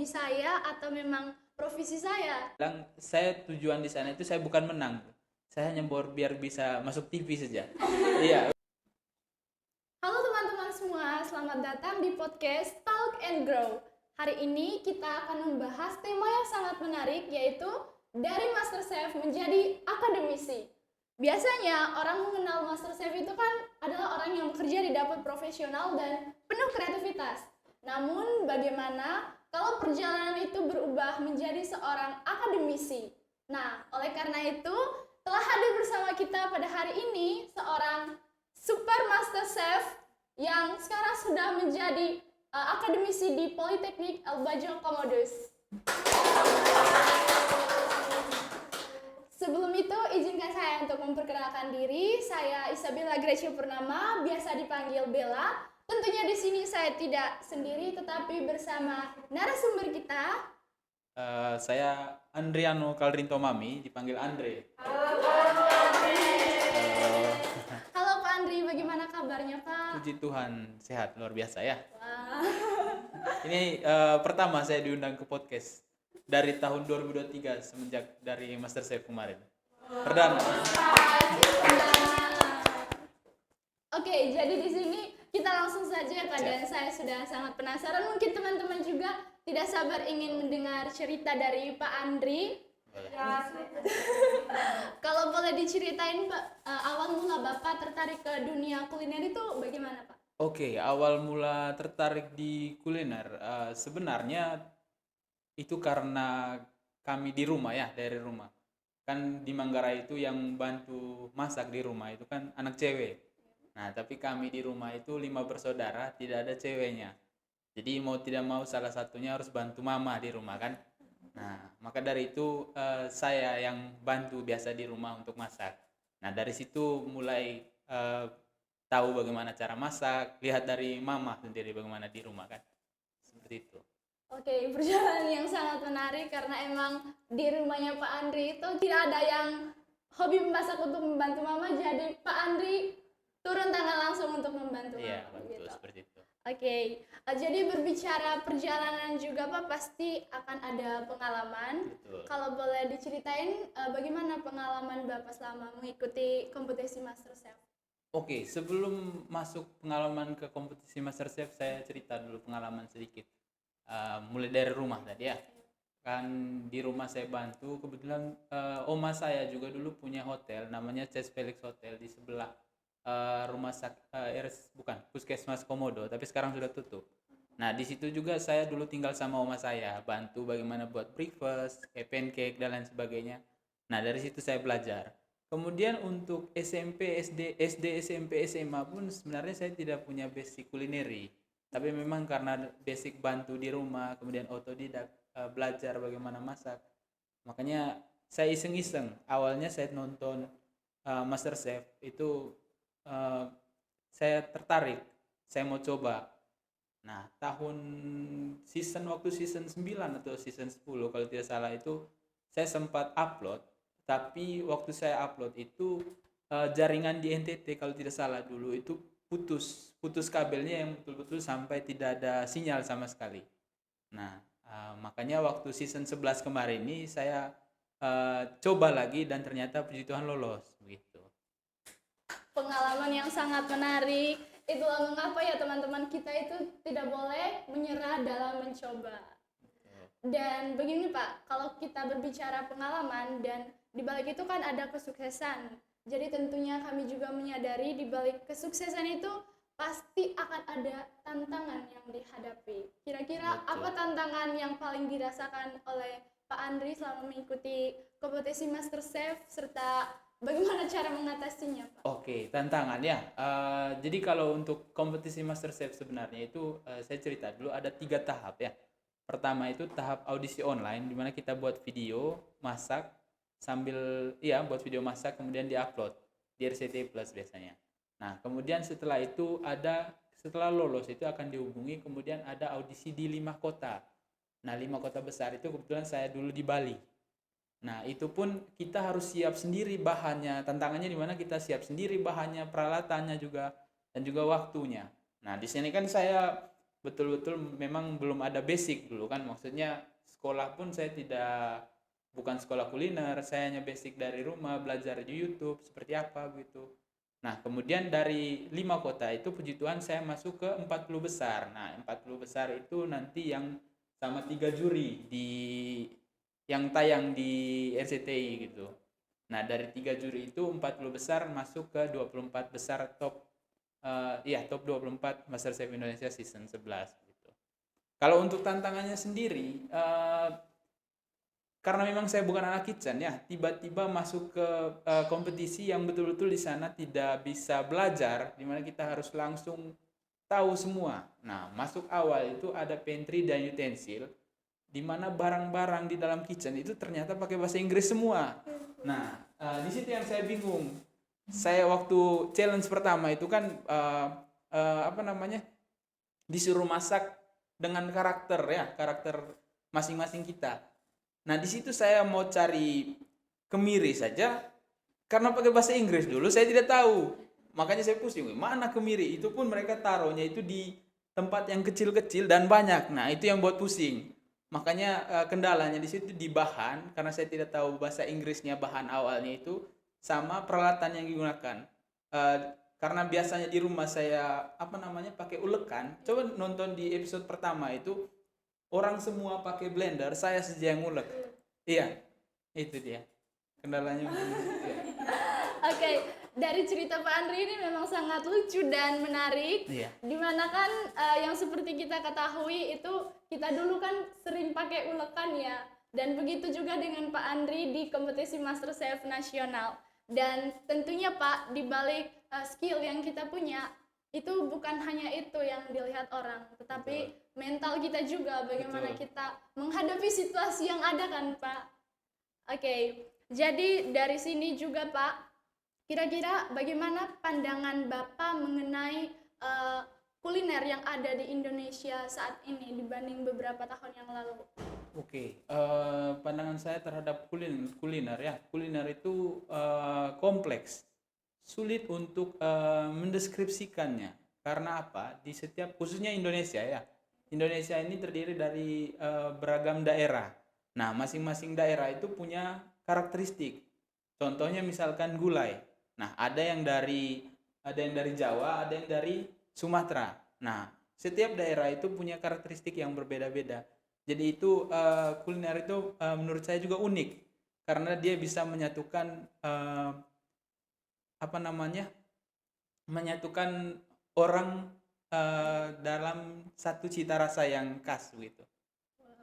hobi saya atau memang profesi saya. Bilang saya tujuan di sana itu saya bukan menang, saya hanya biar bisa masuk TV saja. Iya. Halo teman-teman semua, selamat datang di podcast Talk and Grow. Hari ini kita akan membahas tema yang sangat menarik, yaitu dari MasterChef menjadi akademisi. Biasanya orang mengenal MasterChef itu kan adalah orang yang bekerja di dapur profesional dan penuh kreativitas. Namun bagaimana kalau perjalanan itu berubah menjadi seorang akademisi? Nah, oleh karena itu telah hadir bersama kita pada hari ini seorang Super Master Chef yang sekarang sudah menjadi akademisi di Politeknik Al-Bajo Komodos. Sebelum itu, izinkan saya untuk memperkenalkan diri. Saya Isabella Gracia Purnama, biasa dipanggil Bella. Tentunya di sini saya tidak sendiri, tetapi bersama narasumber kita. Saya Andriano Kaldrinto Mami, dipanggil Andre. Halo Pak Andri, bagaimana kabarnya Pak? Puji Tuhan, sehat luar biasa ya. Wah. Ini pertama saya diundang ke podcast dari tahun 2023 semenjak dari MasterChef kemarin. Perdana. Oke, jadi di sini kita langsung saja ya Pak, dan saya sudah sangat penasaran. Mungkin teman-teman juga tidak sabar ingin mendengar cerita dari Pak Andri. Kalau boleh diceritain Pak, awal mula Bapak tertarik ke dunia kuliner itu bagaimana Pak? Oke, awal mula tertarik di kuliner sebenarnya itu karena kami di rumah ya, dari rumah. Kan di Manggarai itu yang bantu masak di rumah itu kan anak cewek. Nah, tapi kami di rumah itu 5 bersaudara, tidak ada ceweknya. Jadi mau tidak mau salah satunya harus bantu mama di rumah kan. Nah, maka dari itu saya yang bantu biasa di rumah untuk masak. Nah, dari situ mulai tahu bagaimana cara masak, lihat dari mama sendiri bagaimana di rumah kan. Seperti itu. Oke, perjalanan yang sangat menarik karena emang di rumahnya Pak Andri itu tidak ada yang hobi memasak untuk membantu mama, jadi Pak Andri turun tangan langsung untuk membantu Iya, mama. betul Gitu. seperti itu. Oke, jadi berbicara perjalanan juga Pak, pasti akan ada pengalaman. Betul. Kalau boleh diceritain bagaimana pengalaman Bapak selama mengikuti kompetisi MasterChef? Oke, sebelum masuk pengalaman ke kompetisi MasterChef, saya cerita dulu pengalaman sedikit. Mulai dari rumah tadi ya. Kan di rumah saya bantu, kebetulan oma saya juga dulu punya hotel, namanya Ces Felix Hotel di sebelah bukan Puskesmas Komodo, tapi sekarang sudah tutup. Nah, di situ juga saya dulu tinggal sama oma saya, bantu bagaimana buat breakfast, kayak pancake dan lain sebagainya. Nah, dari situ saya belajar. Kemudian untuk SMP, SD, SMP, SMA pun sebenarnya saya tidak punya basic kulineri. Tapi memang karena basic bantu di rumah, kemudian otodidak belajar bagaimana masak. Makanya saya iseng-iseng. Awalnya saya nonton MasterChef itu saya tertarik. Saya mau coba. Nah, waktu season 9 atau season 10 kalau tidak salah itu saya sempat upload, tapi waktu saya upload itu jaringan di NTT kalau tidak salah dulu itu putus kabelnya yang betul-betul sampai tidak ada sinyal sama sekali. Nah, makanya waktu season 11 kemarin ini saya coba lagi dan ternyata puji Tuhan lolos begitu. Pengalaman yang sangat menarik. Itulah mengapa ya teman-teman, kita itu tidak boleh menyerah dalam mencoba. Dan begini Pak, kalau kita berbicara pengalaman dan di balik itu kan ada kesuksesan. Jadi tentunya kami juga menyadari di balik kesuksesan itu pasti akan ada tantangan yang dihadapi. Kira-kira Betul. apa tantangan yang paling dirasakan oleh Pak Andri selama mengikuti kompetisi MasterChef, serta bagaimana cara mengatasinya Pak? Oke, tantangan ya. Jadi kalau untuk kompetisi MasterChef sebenarnya itu saya cerita dulu ada 3 tahap ya. Pertama itu tahap audisi online, di mana kita buat video masak buat video masak kemudian diupload di RCTI Plus biasanya. Nah, kemudian setelah lolos itu akan dihubungi, kemudian ada audisi di 5 kota. Nah, 5 kota besar itu kebetulan saya dulu di Bali. Nah, itu pun kita harus siap sendiri bahannya. Tantangannya di mana kita siap sendiri bahannya, peralatannya juga, dan juga waktunya. Nah, di sini kan saya betul-betul memang belum ada basic dulu kan, maksudnya sekolah pun saya tidak, bukan sekolah kuliner, saya hanya basic dari rumah, belajar di YouTube seperti apa gitu. Nah, kemudian dari 5 kota itu puji Tuhan saya masuk ke 40 besar. Nah, 40 besar itu nanti yang sama 3 juri di yang tayang di RCTI gitu. Nah, dari 3 juri itu 40 besar masuk ke 24 besar top top 24 MasterChef Indonesia season 11 gitu. Kalau untuk tantangannya sendiri, karena memang saya bukan anak kitchen ya, tiba-tiba masuk ke kompetisi yang betul-betul di sana tidak bisa belajar, di mana kita harus langsung tahu semua. Nah, masuk awal itu ada pantry dan utensil, di mana barang-barang di dalam kitchen itu ternyata pakai bahasa Inggris semua. Nah, di situ yang saya bingung. Saya waktu challenge pertama itu kan disuruh masak dengan karakter masing-masing kita. Nah, di situ saya mau cari kemiri saja karena pakai bahasa Inggris dulu saya tidak tahu. Makanya saya pusing, mana kemiri? Itu pun mereka taruhnya itu di tempat yang kecil-kecil dan banyak. Nah, itu yang buat pusing. Makanya kendalanya di situ di bahan, karena saya tidak tahu bahasa Inggrisnya bahan awalnya itu sama peralatan yang digunakan. Karena biasanya di rumah saya pakai ulekan. Coba nonton di episode pertama itu orang semua pakai blender, saya saja yang ngulek. Iya, itu dia. Kendalanya mungkin gitu ya. Oke, dari cerita Pak Andri ini memang sangat lucu dan menarik. Iya. Dimana kan yang seperti kita ketahui itu kita dulu kan sering pakai ulekan ya. Dan begitu juga dengan Pak Andri di kompetisi MasterChef nasional. Dan tentunya Pak, di balik skill yang kita punya, itu bukan hanya itu yang dilihat orang, tetapi mental kita juga, bagaimana kita menghadapi situasi yang ada kan Pak. Oke, jadi dari sini juga Pak, kira-kira bagaimana pandangan Bapak mengenai kuliner yang ada di Indonesia saat ini dibanding beberapa tahun yang lalu? Oke, pandangan saya terhadap kuliner ya. Kuliner itu kompleks, sulit untuk mendeskripsikannya. Karena apa? Di setiap, khususnya Indonesia ya. Indonesia ini terdiri dari beragam daerah. Nah, masing-masing daerah itu punya karakteristik. Contohnya misalkan gulai. Nah, ada yang dari Jawa, ada yang dari Sumatera. Nah, setiap daerah itu punya karakteristik yang berbeda-beda. Jadi itu kuliner itu menurut saya juga unik karena dia bisa menyatukan menyatukan orang dalam satu cita rasa yang khas gitu.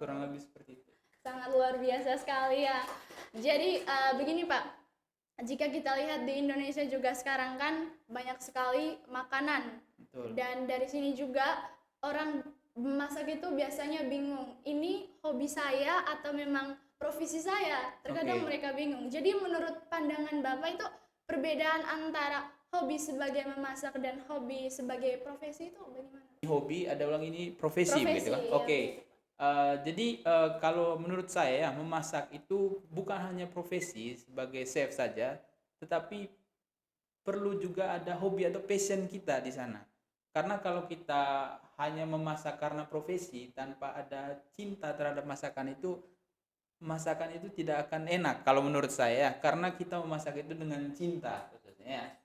Kurang lebih seperti itu. Sangat luar biasa sekali ya. Jadi begini Pak, jika kita lihat di Indonesia juga sekarang kan banyak sekali makanan. Betul. Dan dari sini juga orang memasak itu biasanya bingung, ini hobi saya atau memang profesi saya. Terkadang mereka bingung. Jadi menurut pandangan Bapak itu perbedaan antara hobi sebagai memasak dan hobi sebagai profesi itu bagaimana? Hobi ada ulang ini profesi gitu kan. Iya. Oke. Jadi kalau menurut saya ya, memasak itu bukan hanya profesi sebagai chef saja, tetapi perlu juga ada hobi atau passion kita di sana. Karena kalau kita hanya memasak karena profesi tanpa ada cinta terhadap masakan itu tidak akan enak kalau menurut saya, karena kita memasak itu dengan cinta khususnya.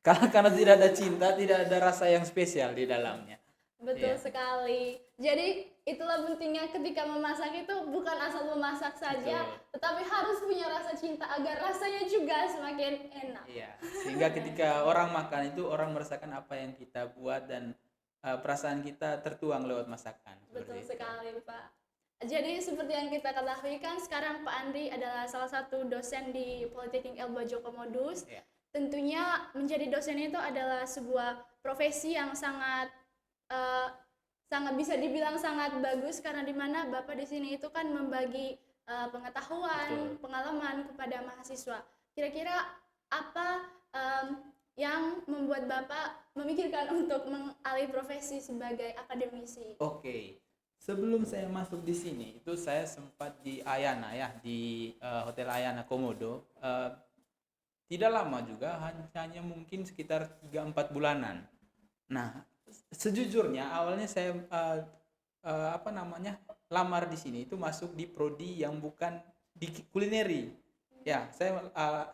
Karena tidak ada cinta, tidak ada rasa yang spesial di dalamnya. Betul sekali. Jadi itulah pentingnya ketika memasak itu bukan asal memasak saja, tetapi harus punya rasa cinta agar rasanya juga semakin enak. Iya. Sehingga ketika orang makan itu orang merasakan apa yang kita buat dan perasaan kita tertuang lewat masakan. Betul sekali Pak. Jadi seperti yang kita ketahui kan sekarang Pak Andri adalah salah satu dosen di Politeknik Elba Joko Modus. Tentunya menjadi dosen itu adalah sebuah profesi yang sangat bisa dibilang sangat bagus, karena dimana Bapak di sini itu kan membagi pengetahuan, pengalaman kepada mahasiswa. Kira-kira apa yang membuat Bapak memikirkan untuk mengalih profesi sebagai akademisi? Oke. Sebelum saya masuk di sini, itu saya sempat di Ayana ya, di Hotel Ayana Komodo. Tidak lama juga, hanya mungkin sekitar 3-4 bulanan. Nah, sejujurnya awalnya saya apa namanya lamar di sini itu masuk di prodi yang bukan di kulineri. Ya, saya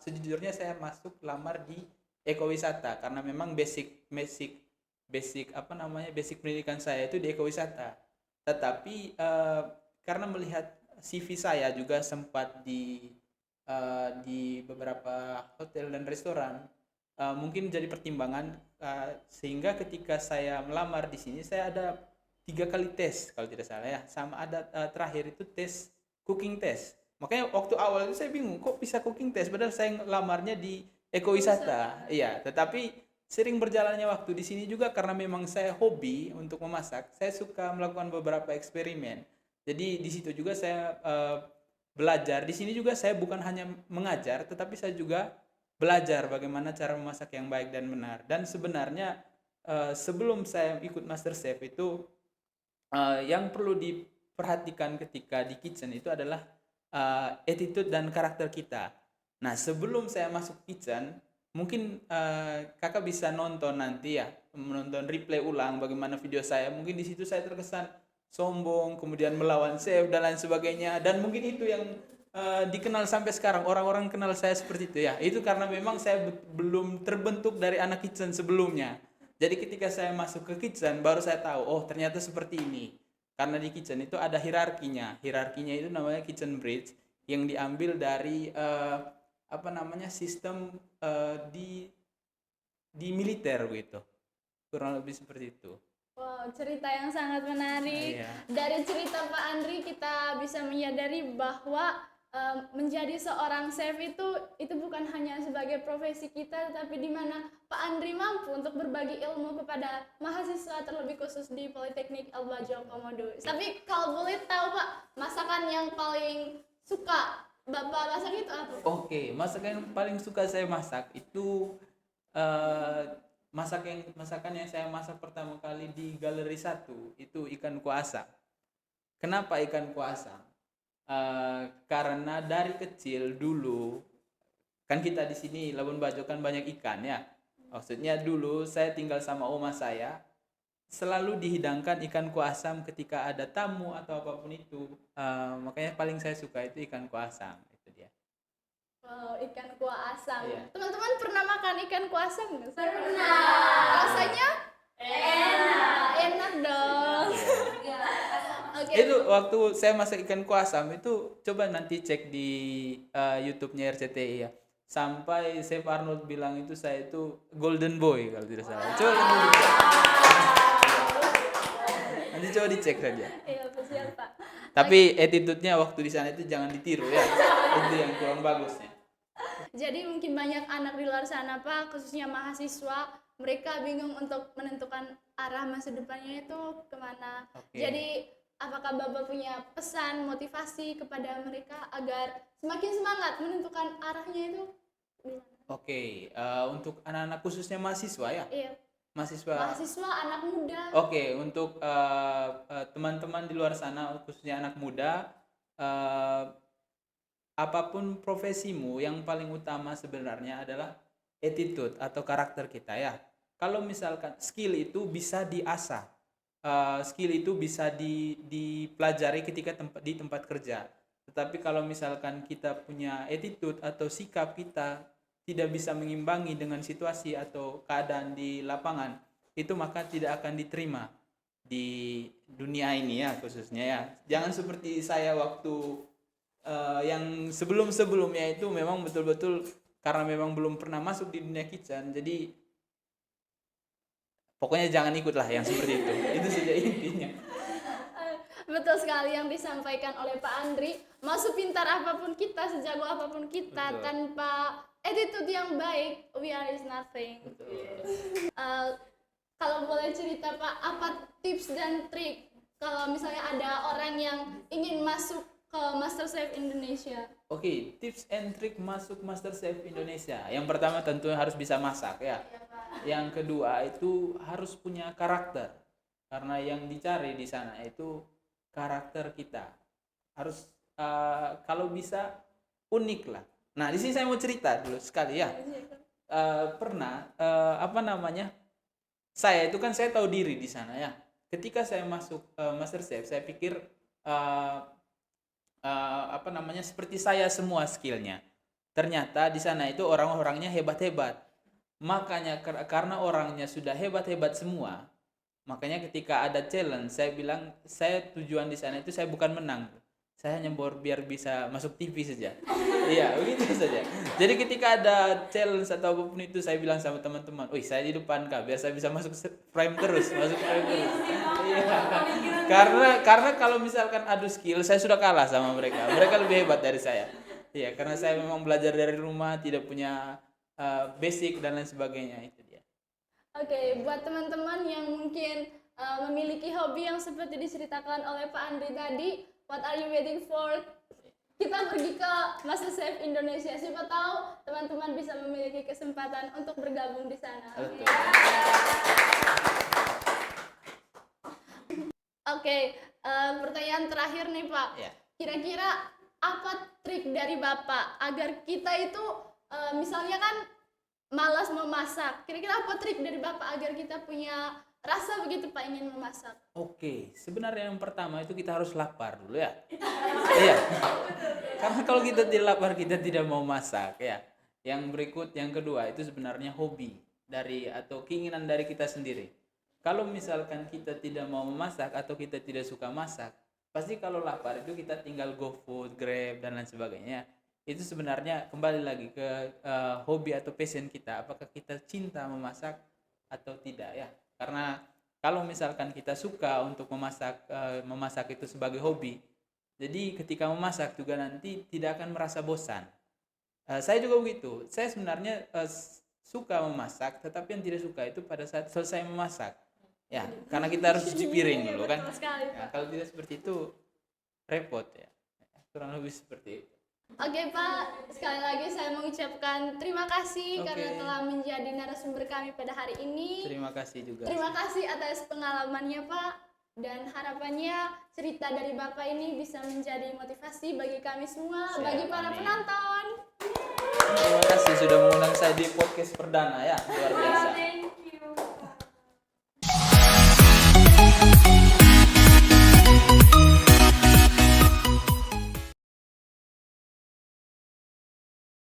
sejujurnya saya masuk lamar di ekowisata karena memang basic apa namanya basic pendidikan saya itu di ekowisata. Tetapi karena melihat CV saya juga sempat di beberapa hotel dan restoran, mungkin jadi pertimbangan, sehingga ketika saya melamar di sini saya ada 3 kali tes kalau tidak salah ya, sama ada terakhir itu tes cooking test. Makanya waktu awal itu saya bingung kok bisa cooking test padahal saya lamarnya di ekowisata. Iya, tetapi sering berjalannya waktu di sini juga karena memang saya hobi untuk memasak, saya suka melakukan beberapa eksperimen. Jadi di situ juga saya belajar. Di sini juga saya bukan hanya mengajar, tetapi saya juga belajar bagaimana cara memasak yang baik dan benar. Dan sebenarnya sebelum saya ikut MasterChef itu, yang perlu diperhatikan ketika di kitchen itu adalah attitude dan karakter kita. Nah, sebelum saya masuk kitchen, mungkin kakak bisa nonton nanti ya, menonton replay ulang bagaimana video saya. Mungkin di situ saya terkesan sombong, kemudian melawan chef dan lain sebagainya. Dan mungkin itu yang dikenal sampai sekarang, orang-orang kenal saya seperti itu ya. Itu karena memang saya belum terbentuk dari anak kitchen sebelumnya. Jadi ketika saya masuk ke kitchen baru saya tahu, oh ternyata seperti ini. Karena di kitchen itu ada hierarkinya. Hierarkinya itu namanya kitchen bridge yang diambil dari apa namanya sistem di militer gitu. Kurang lebih seperti itu. Wow, cerita yang sangat menarik. Iya. Dari cerita Pak Andri kita bisa menyadari bahwa menjadi seorang chef itu bukan hanya sebagai profesi kita, tapi di mana Pak Andri mampu untuk berbagi ilmu kepada mahasiswa terlebih khusus di Politeknik Al-Bajau Komodo. Tapi kalau boleh tahu Pak, masakan yang paling suka Bapak masak itu apa? Oke, masakan yang paling suka saya masak itu masakan yang saya masak pertama kali di Galeri 1 itu ikan kuah asam. Kenapa ikan kuah asam? Karena dari kecil dulu kan kita di sini Labuan Bajo kan banyak ikan ya. Maksudnya dulu saya tinggal sama oma saya, selalu dihidangkan ikan kuah asam ketika ada tamu atau apapun itu. Makanya paling saya suka itu ikan kuah asam. Itu dia. Wow, ikan kuah asam. Iya. Teman-teman pernah makan ikan kuah asam nggak? Pernah. Rasanya Enak. enak dong. Oke. Itu waktu saya masak ikan kuah asam itu coba nanti cek di YouTube-nya RCTI ya. Sampai Chef Arnold bilang itu saya itu golden boy kalau tidak salah. Coba nanti dicek. Nanti coba dicek saja. Iya, siap Pak. Tapi attitude-nya waktu di sana itu jangan ditiru ya. Itu yang kurang bagusnya. Jadi mungkin banyak anak di luar sana Pak, khususnya mahasiswa, mereka bingung untuk menentukan arah masa depannya itu kemana. Oke. Jadi apakah Bapak punya pesan motivasi kepada mereka agar semakin semangat menentukan arahnya itu? Oke, untuk anak-anak khususnya mahasiswa ya. Iya, Mahasiswa. mahasiswa, anak muda. Oke, untuk teman-teman di luar sana khususnya anak muda, apapun profesimu yang paling utama sebenarnya adalah attitude atau karakter kita ya. Kalau misalkan skill itu bisa diasah, skill itu bisa dipelajari ketika di tempat kerja. Tetapi kalau misalkan kita punya attitude atau sikap kita tidak bisa mengimbangi dengan situasi atau keadaan di lapangan, itu maka tidak akan diterima di dunia ini ya khususnya ya. Jangan seperti saya waktu yang sebelum-sebelumnya itu memang betul-betul karena memang belum pernah masuk di dunia kitchen, jadi pokoknya jangan ikutlah yang seperti itu. Itu saja intinya. Betul sekali yang disampaikan oleh Pak Andri. Mau sepintar apapun kita, sejago apapun kita, Betul. tanpa attitude yang baik, we are is nothing. Kalau boleh cerita Pak, apa tips dan trik kalau misalnya ada orang yang ingin masuk ke MasterChef Indonesia? Oke, tips and trick masuk MasterChef Indonesia. Yang pertama tentu harus bisa masak ya. Yang kedua itu harus punya karakter. Karena yang dicari di sana itu karakter kita. Harus kalau bisa unik lah. Nah, di sini saya mau cerita dulu sekali ya. Pernah apa namanya? saya itu kan saya tahu diri di sana ya. Ketika saya masuk MasterChef, saya pikir seperti saya semua skillnya. Ternyata di sana itu orang-orangnya hebat-hebat. Makanya karena orangnya sudah hebat-hebat semua, makanya ketika ada challenge, saya bilang saya tujuan di sana itu saya bukan menang, saya hanya biar bisa masuk TV saja. Iya, begitu saja. Jadi ketika ada challenge atau apapun itu, saya bilang sama teman-teman, "Wih, saya di depan Kak, biar saya bisa masuk frame terus, masuk frame terus." Iya. Karena kalau misalkan adu skill, saya sudah kalah sama mereka. Mereka lebih hebat dari saya. Iya, karena saya memang belajar dari rumah, tidak punya basic dan lain sebagainya, itu dia. Oke, buat teman-teman yang mungkin memiliki hobi yang seperti diceritakan oleh Pak Andri tadi, what are you waiting for? Kita pergi ke MasterChef Indonesia. Siapa tahu teman-teman bisa memiliki kesempatan untuk bergabung di sana. Betul. Oke, pertanyaan terakhir nih Pak. Ya. Kira-kira apa trik dari Bapak agar kita itu misalnya kan malas memasak. Kira-kira apa trik dari Bapak agar kita punya rasa begitu Pak ingin memasak? Oke, sebenarnya yang pertama itu kita harus lapar dulu ya. Iya. Karena kalau kita tidak lapar, kita tidak mau masak ya. Yang berikut, yang kedua itu sebenarnya hobi atau keinginan dari kita sendiri. Kalau misalkan kita tidak mau memasak atau kita tidak suka masak, pasti kalau lapar itu kita tinggal GoFood, Grab dan lain sebagainya. Itu sebenarnya kembali lagi ke hobi atau passion kita, apakah kita cinta memasak atau tidak ya. Karena kalau misalkan kita suka untuk memasak itu sebagai hobi, jadi ketika memasak juga nanti tidak akan merasa bosan. Saya juga begitu, saya sebenarnya suka memasak, tetapi yang tidak suka itu pada saat selesai memasak ya, karena kita harus cuci piring dulu kan ya, kalau tidak seperti itu repot ya, kurang lebih seperti itu. Oke Pak, sekali lagi saya mengucapkan terima kasih Oke. karena telah menjadi narasumber kami pada hari ini. Terima kasih juga. Terima kasih atas pengalamannya Pak, dan harapannya cerita dari Bapak ini bisa menjadi motivasi bagi kami semua, Siap, bagi para amin. penonton. Terima kasih sudah mengundang saya di podcast perdana ya, luar biasa.